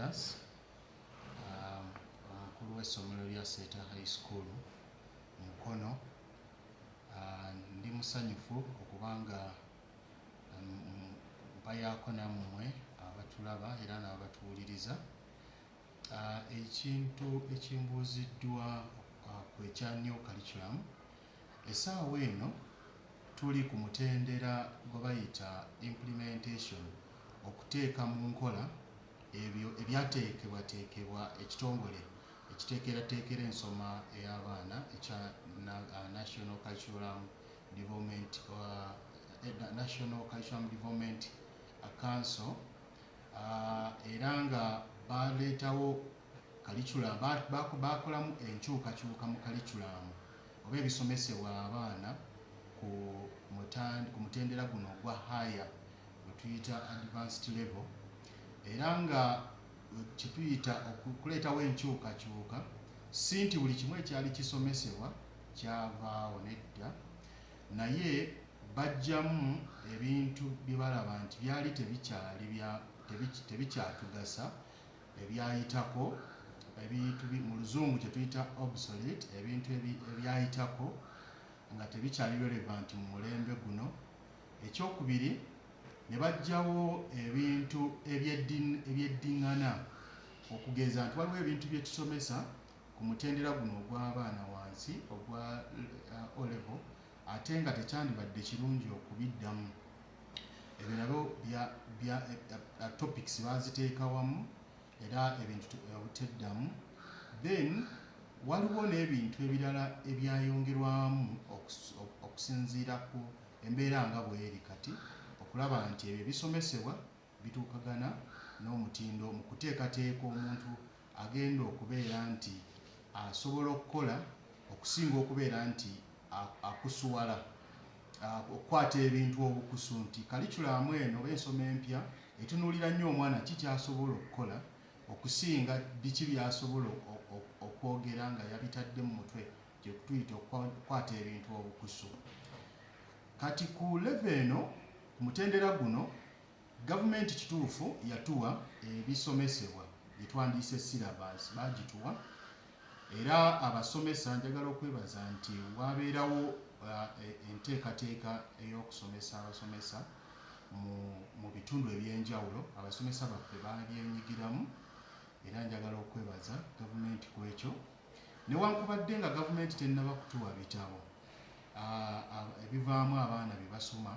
Douglas omukulu w'essomero lya Seeta High School Mukono. Ndi musanyufu okubanga mpayaako nammwe abatulaba era n'abatuwuliriza. Ekintu ekimbuuziddwa ku ekya new curriculum, essaawa eno tuli ku mutendera gwe bayita implementation, okuteeka mu nkola ebyo ebyateekebwateekebwa ekitongole ekiteekerateekera ensoma ey'abaana ekya National Curriculum Development Council, era nga baleetawo curriculum, bakolamu enkyukakyuka mu curriculum oba ebisomesebwa abaana ku mutendera guno ogwa higher gwe tuyita advanced level, era nga kituyita okuleetawo enkyukakyuka si nti buli kimu ekyali kisomesebwa kyavaawo, nedda, naye bajjamu ebintu bye balaba nti byali tebikyatugasa, ebyayitako, ebintu mu luzungu kye tuyita obsolete, ebintu ebyayitako nga tebikyali relevant mu mulembe guno. Ekyokubiri, ne bajjawo ebintu ebyeddiŋŋana, okugeza nti waliwo ebintu bye tusomesa ku mutendera guno ogw'abaana wansi ogwa O level, ate nga tekyandibadde kirungi okubiddamu. Ebyo nabyo topics baziteeka wamu era ebintu obuteddamu. Then waliwo n'ebintu ebirala ebyayongerwamu okusinziira ku embeera nga bw'eri kati, okulaba nti ebyo ebisomesebwa bituukagana n'omutindo mu kuteekateeka omuntu agenda okubeera nti asobola okukola okusinga okubeera nti akusuwala, okukwata ebintu obukusu, nti kalikulamu eno oba ensoma empya etunuulira nnyo omwana kikyasobola okukola okusinga biki byasobola okwogera nga yabitadde mu mutwe, gye tuyita okukwata ebintu obukusu. Kati ku level eno, ku mutendera guno, gavumenti kituufu yatuwa ebisomesebwa bye twandiyise syllabus, bagituwa, era abasomesa njagala okwebaza nti wabeerawo enteekateeka ey'okusomesa abasomesa mu bitundu ebyenjawulo. Abasomesa baffe babyenyigiramu era njagala okwebaza gavumenti ku ekyo. Newankubadde nga gavumenti tennaba kutuwa bitabo ebivaamu abaana bye basoma,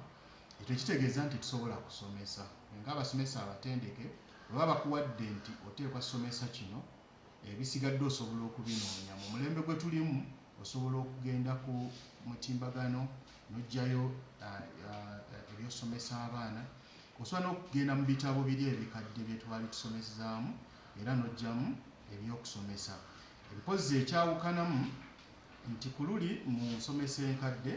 ekyo kitegeeza nti tusobola kusomesa. Ng'abasomesa abatendeke bwe bakuwadde nti oteekwa kusomesa kino, ebisigadde osobola okubinoonya. Mu mulembe gwe tulimu osobola okugenda ku mutimbagano n'oggyayo ebyosomesa abaana, osobola n'okugenda mu bitabo biri ebikadde bye twali tusomesezaamu era n'oggyamu ebyokusomesa. Ebipozzi ekyawukanamu nti ku luli mu nsomesa enkadde,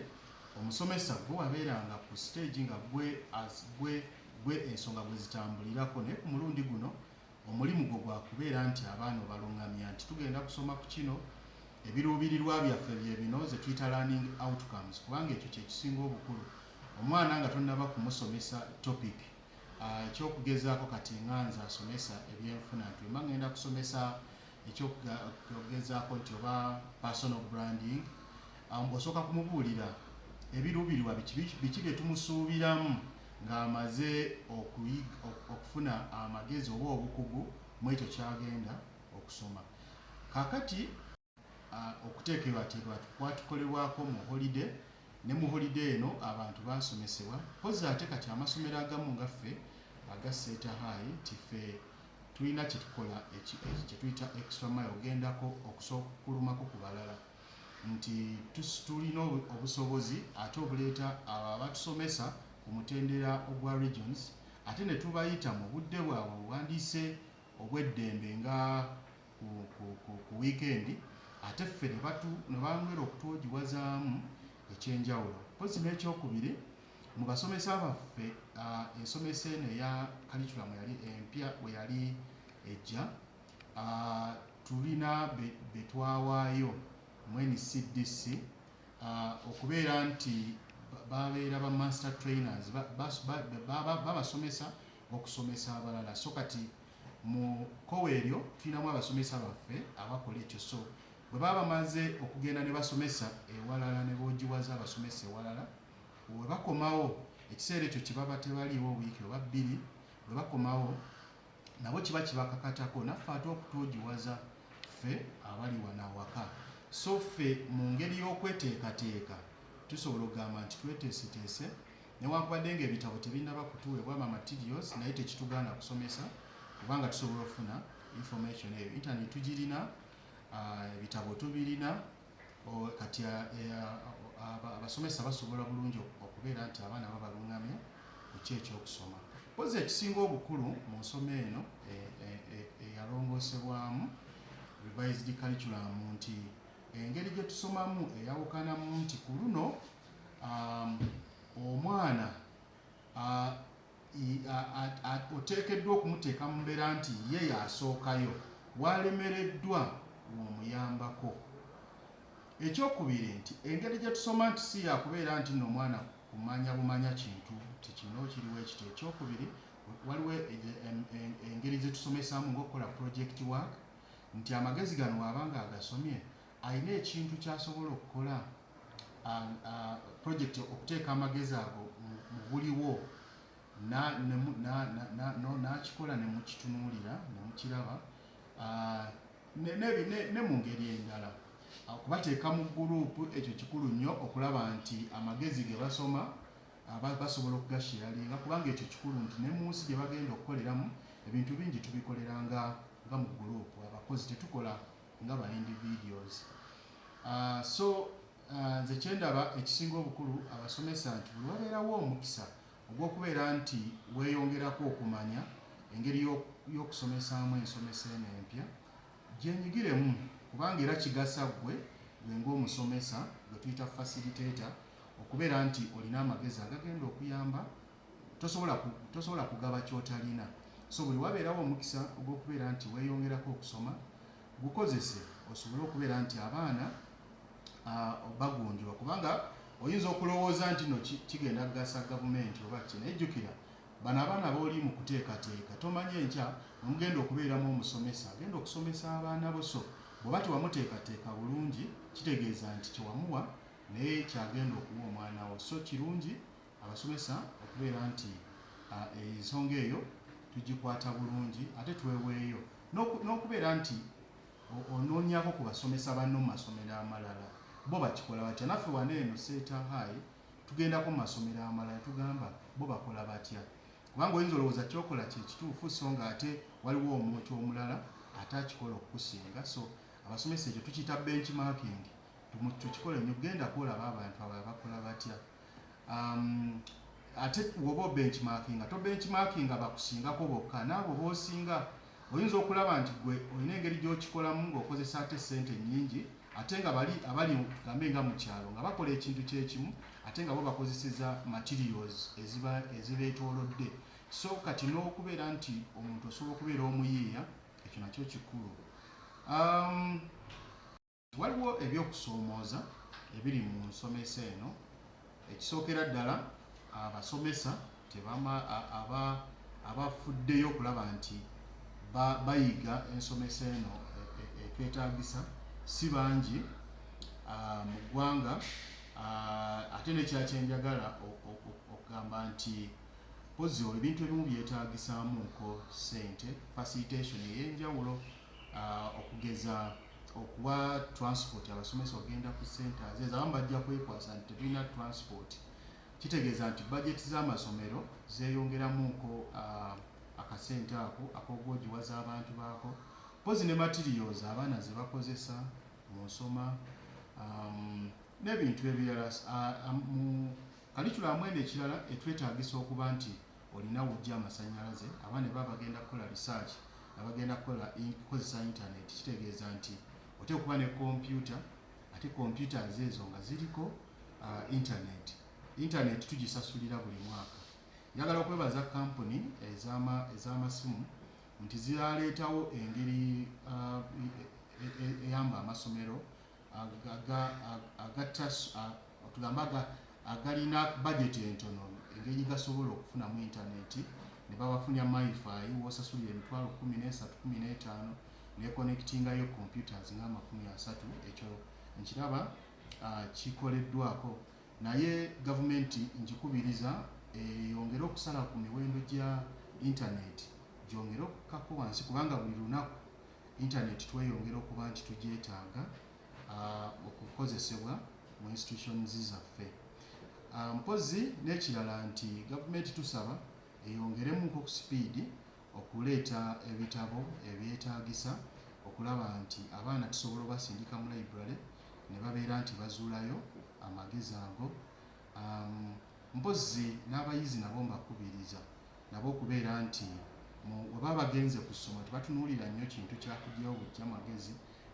omusomesa gwe wabeeranga ku stage nga gwe ensonga gwe zitambulirako, naye ku mulundi guno omulimu gwo gwa kubeera nti abaana obalungamya nti tugenda kusoma ku kino, ebiruubirirwa byaffe bye bino ze tuyita learning outcomes, kubanga ekyo kye kisinga obukulu. Omwana nga tonnaba kumusomesa topic, ekyokugezaako kati nganza asomesa ebyenfuna, nti wemba ngenda kusomesa ekyokugezaako nti oba personal branding, osooka kumubuulira ebiruubirirwa biki bye tumusuubiramu ng'amaze okufuna amagezi oba obukugu mu ekyo kyagenda okusoma. Kaakati okuteekebwateekebwa kwatukolebwako mu holiday, ne mu holiday eno abantu basomesebwa. Pozi ate kati amasomero agamu ngaffe aga Seeta High, tiffe tulina kye tukola kye tuyita extra mile, ogendako okusokulumako ku balala, nti tulina obusobozi ate obuleeta abo abatusomesa ku mutendera ogwa regions, ate ne tubayita mu budde bwabwe buwandiise obw'eddembe nga ku weekend, ate ffe ne bangwera okutwogiwazaamu ekyenjawulo. Pozi n'ekyokubiri, mu basomesa baffe ensomesa eno eya curriculum yali empya bwe yali ejja, tulina be twawaayo mu NCDC okubeera nti babeera ba master trainers babasomesa okusomesa abalala. So kati mu kkowe eryo tulinamu abasomesa baffe abakola ekyo. So bwe baba bamaze okugenda ne basomesa ewalala ne boogiwaza abasomesa ewalala, bwe bakomawo ekiseera ekyo kye baba tebaliiwo wiiki oba bbiri, bwe bakomawo nabo kiba kibakakatako naffe ate okutwogiwaza ffe abali wano awaka. So ffe mu ngeri y'okweteekateeka tusobola okugamba nti tweteeseteese newankubadde ng'ebitabo tebinnaba kutuweebwa materials, naye tekitugaana kusomesa kubanga tusobola okufuna information eyo. Internet tugirina, ebitabo tubirina, kati abasomesa basobola bulungi okubeera nti abaana babalungamya ku ki ekyokusoma. Pozi ekisinga obukulu mu nsoma eno eyalongoosebwamu revised curriculum nti engeri gye tusomamu eyawukanamu nti ku luno omwana oteekeddwa okumuteeka mu mbeera nti ye yasookayo, walemereddwa w'omuyambako. Ekyokubiri nti engeri gye tusoma nti si yakubeera nti nno omwana kumanya bumanya kintu ti kino kiriwo ekiti. Ekyokubiri waliwo engeri ze tusomesaamu ng'okukola project work, nti amagezi gano wabanga agasomye alina ekintu ky'asobola okukola project okuteeka amagezi ago mu buliwo n'akikola ne mukitunuulira ne mukiraba, ne mu ngeri endala okubateeka mu guruupu. Ekyo kikulu nnyo okulaba nti amagezi ge basoma basobola okugasharinga, kubanga ekyo kikulu nti ne mu nsi gye bagenda okukoleramu ebintu bingi tubikolera nga mu guruupu, abakozi tetukola nga ba individuals. So nze kyendaba ekisinga obukulu abasomesa nti buli wabeerawo omukisa ogw'okubeera nti weeyongerako okumanya engeri y'okusomesaamu ensomesa eno empya, gyenyigiremu kubanga era kigasa gwe ng'omusomesa gwe tuyita facilitator okubeera nti olina amagezi agagenda okuyamba, tosobola kugaba ky'otalina. So buli wabeerawo omukisa ogw'okubeera nti weeyongerako okusoma, gukozese osobole okubeera nti abaana bagonjolwa, kubanga oyinza okulowooza nti no kigenda kugasa gavumenti oba ki, naye jjukira bano abaana booli mu kuteekateeka, tomanye enkya omugenda okubeeramu omusomesa agenda okusomesa abaana bo. So bw'oba tewamuteekateeka bulungi kitegeeza nti kyewamuwa naye kyagenda okuwa omwana wo. So kirungi abasomesa okubeera nti ensonga eyo tugikwata bulungi ate tweweeyo n'okubeera nti onoonyako ku basomesa banno mu masomero amalala, bo bakikola batya. Naffe wano eno Seeta High tugendako mu masomero amalala tugamba bo bakola batya, kubanga oyinza olowooza kyokola kye kituufu so nga ate waliwo omuntu omulala ate akikola okukusinga. So abasomesa ekyo tukiyita benchmarking, tukikola nnyo, genda kwolaba abantu abalala bakola batya. Ate woba benchmarking, benchmarkinga bakusingako bokka, naabo boosinga oyinza okulaba nti gwe olina engeri gy'okikolamu ng'okozesa ate ssente nnyingi, ate nga abali tugambe nga mu kyalo nga bakola ekintu kyekimu ate nga bo bakozeseza materials ezibeetoolodde. So kati n'okubeera nti omuntu osobola okubeera omuyiiya, ekyo nakyo kikulu. Waliwo ebyokusoomooza ebiri mu nsomesa eno. Ekisookera ddala abasomesa abafuddeyo okulaba nti bayiga ensomesa eno etwetaagisa si bangi mu ggwanga, ate nekyakyenjagala okugamba nti pozi ebintu ebimu byetaagisaamuko ssente, facilitation ey'enjawulo, okugeza okuwa transport abasomesa ogenda ku centers ezo abamu bajja kwekwasa nti tebulina transport. Kitegeeza nti budget z'amasomero zeeyongeramuko akasente ako ak'ogwogiwaza abantu baako, pozi ne materials abaana ze bakozesa mu nsoma n'ebintu ebirala. Mu curriculum eno ekirala etwetaagisa okuba nti olina wujja amasannyalaze, abaana baba bagenda kukola research, abagenda kukozesa internet. Kitegeeza nti oteekwa okuba ne computer, ate computers ezo nga ziriko internet. Internet tugisasulira buli mwaka. Njagala okwebaza kampuni ez'amasimu nti ziraleetawo engeri eyamba amasomero tugamba agalina budget entono engeri gasobola okufunamu internet ne babafunya MiFi wosasulira emitwalo 13-15 ne connectingayo computers nga 30. Ekyo nkiraba kikoleddwako, naye gavumenti nkikubiriza yongere okusala ku miwendo gya internet, gyongere okukkako wansi, kubanga buli lunaku internet tweyongera okuba nti tugyetaaga okukozesebwa mu institutions zaffe. Mpozi n'ekirala nti gavumenti tusaba eyongeremuko ku sipiidi okuleeta ebitabo ebyetaagisa okulaba nti abaana tusobola obasindika mu library ne babeera nti bazuulayo amagezi ago. Mpozi n'abayizi nabo mbakubiriza nabo okubeera nti bwe baba bagenze ku ssomero tebatunuulira nnyo kintu kyakugyayo bujja magezi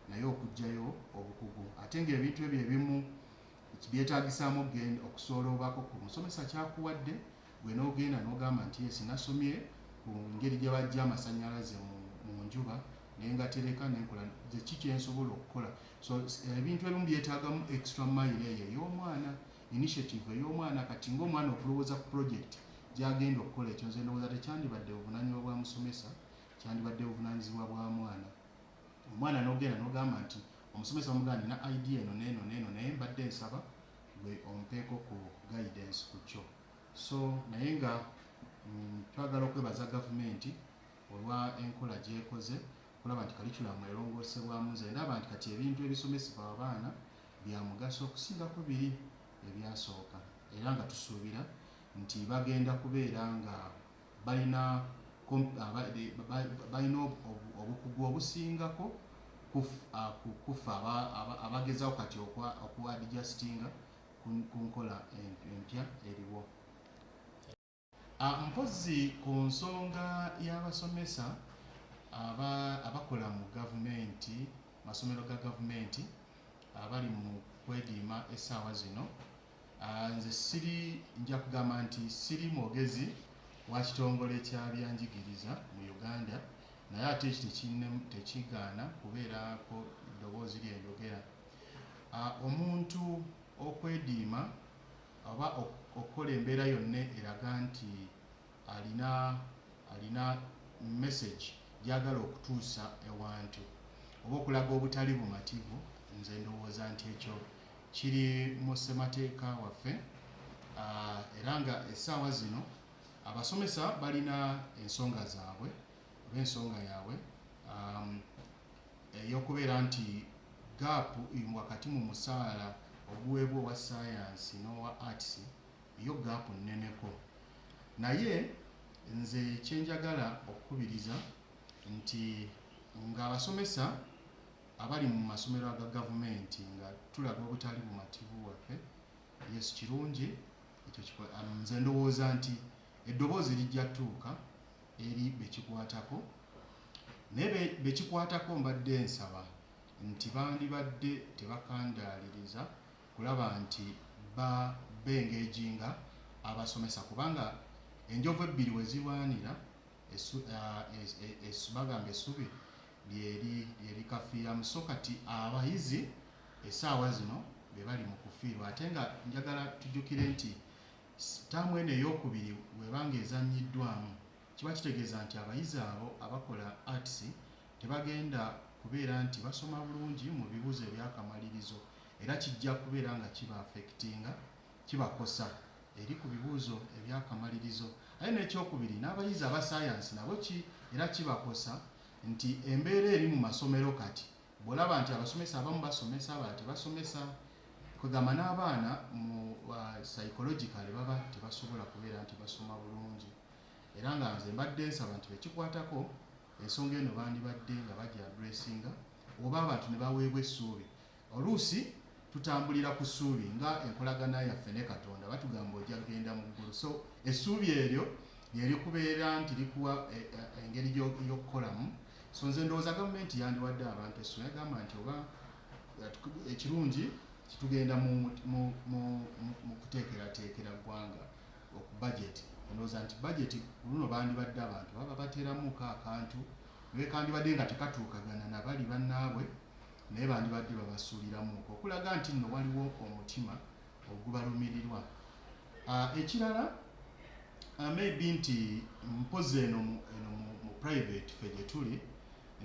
naye okugyayo obukugu, ate ng'ebintu ebyo ebimu byetaagisaamu okusooloobako ku musomesa kyakuwadde, gwe n'ogenda n'ogamba nti yesi nasomye ku ngeri gye bajja amasannyalaze mu njuba naye nga tereka nenkola ki kyensobola okukola. So ebintu ebimu byetaagamu extra mile eyo ey'omwana, initiative ey'omwana. Kati ng'omwana okulowooza ku project gyagenda okukola, ekyo nze ndowooza tekyandibadde buvunaanyizibwa bwa musomesa, kyandibadde buvunaanyizibwa bwa mwana. Omwana n'ogenda n'ogamba nti omusomesa omugamba nina idea eno n'eno n'eno naye mbadde nsaba gwe ompeeko ku guidance ku kyo. So naye nga twagala okwebaza gavumenti olwa enkola gy'ekoze okulaba nti curriculum erongoosebwamu. Nze ndaba nti kati ebintu ebisomesebwa abaana bya mugaso okusingako biri ebyasooka, era nga tusuubira nti bagenda kubeera nga balina obukugu obusingako kufa abagezawo kati okuadjustinga ku nkola empya eriwo. Mpozi ku nsonga y'abasomesa abakola mu gavumenti, masomero ga gavumenti abali mu kwediima essaawa zino, nze nja kugamba nti siri mwogezi wa kitongole kya byanjigiriza mu Uganda, naye ate ekyo tekigaana kubeerako eddoboozi ly'enjogera. Omuntu okwediima oba okukola embeera yonna eraga nti alina message gyagala okutuusa ewantu oba okulaga obutali bumativu, nze ndowooza nti ekyo kiri mu ssemateeka waffe. Era nga essaawa zino abasomesa balina ensonga zaabwe oba ensonga yaabwe ey'okubeera nti gaapu wakati mu musaala oguweebwa owa science n'owa arts yo gaapu nneneko, naye nze kyenjagala okukubiriza nti ng'abasomesa abali mu masomero aga gavumenti nga tulaga obutali bumativu waffe, yes kirungi ekyo. Nze ndowooza nti eddoboozi lijja tuuka eri bekikwatako, naye bekikwatako mbadde nsaba nti bandibadde tebakandaaliriza kulaba nti bengeejinga abasomesa, kubanga enjovu ebbiri we zirwanira bagamba essubi lyerikafiiramu. So kati abayizi essaawa zino be bali mu kufiirwa, ate nga njagala tujjukire nti ttaamu eno ey'okubiri webanga ezannyiddwamu kiba kitegeeza nti abayizi abo abakola arts tebagenda kubeera nti basoma bulungi mu bibuuzo ebyakamalirizo, era kijja kubeera nga kiba affectinga, kibakosa eri ku bibuuzo ebyakamalirizo. Aye n'ekyokubiri n'abayizi aba science nabo era kibakosa nti embeera eri mu masomero kati bw'olaba nti abasomesa abamu basomesa abalala tebasomesa, kwegamba n'abaana mu psychologically baba tebasobola kubeera nti basoma bulungi. Era nga nze mbadde nsaba nti bekikwatako ensonga eno bandibadde nga bajja addressinga oba abantu ne baweebwa essuubi. Oluusi tutambulira ku ssuubi nga enkolagana yaffe ne Katonda batugamba ojja kugenda mu ggulu, so essuubi eryo lyerikubeera nti likuwa engeri y'okukolamu. So nze ndowooza gavumenti yandiwadde abantu essuubi, yagamba nti oba ekirungi kitugenda mu kuteekerateekera ggwanga oku budget. Ndowooza nti budget luno bandibadde abantu baba bateeramuko akantu bekandibadde nga tekatuukagana na bali bannaabwe, naye bandibadde babasuuliramuko okulaga nti nno waliwo omutima ogubalumirirwa. Ekirala maybe nti mpozi eno mu private ffe gye tuli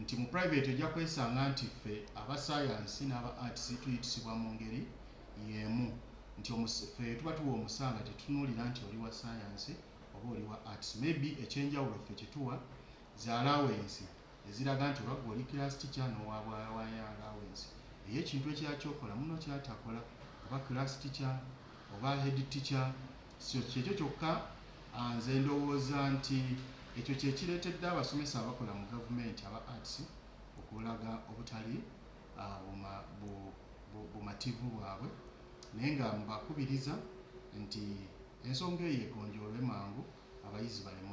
nti mu private ojja kwesanga nti ffe aba science n'aba arts tuyitisibwa mu ngeri y'emu nti ffe tuba tuwa omusanga tetunuulira nti oli wa science oba oli wa arts. Maybe ekyenjawulo ffe kyetuwa za allowance eziraga nti olwagwa oli class teacher n'owaabwayo allowance ey'ekintu ekyakyokola muno kyatakola oba class teacher oba head teacher. So kyekyo kyokka nze ndowooza nti ekyo kyekireetedde abasomesa abakola mu gavumenti aba arts okulaga obutali bumativu bwabwe, naye nga mbakubiriza nti ensonga eyo egonjoolwe mangu abayizi baleme